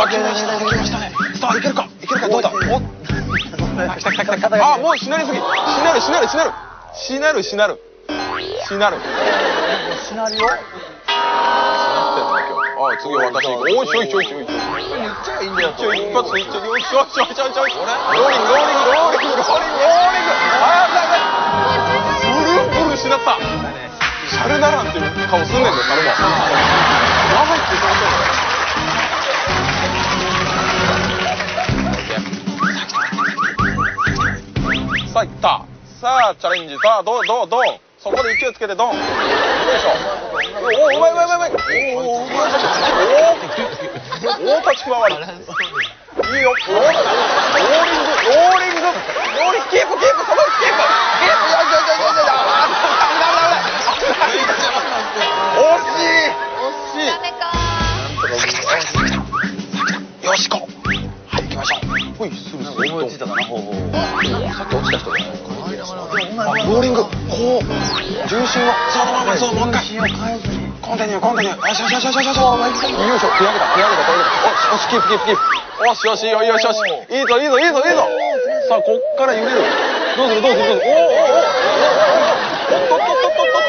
あ、来ましたね。さあ、いけるか、どうだ。お、来た。あ、もうしなりすぎ。しなる。シナリオ。しなりを。あ、次は私。おいしょい。言っちゃいいんだよ。一発いっちゃう。よし。ローリング。あ、ブルしなった。シャルならんっていう顔すんねんで、猿も。やばいって顔してる。さあ、いった。さあ、チャレンジ。さあ、どう。そこで勢いつけてドン。よいしょ。お、うまい。お、立ち回り。いいよ。ローリング。キープ。そこキープ。惜しい。よしこ。はい、行きましょう。ほい、スル思いついたかな。さっき落ちた人だよ。あ、ローリング。こう重心をそのままもう一回。コンティニュー。よし。よいしょ。手上げた。よし、キープ。よし。いいぞ。さあ、こっから揺れる。どうする。おっと。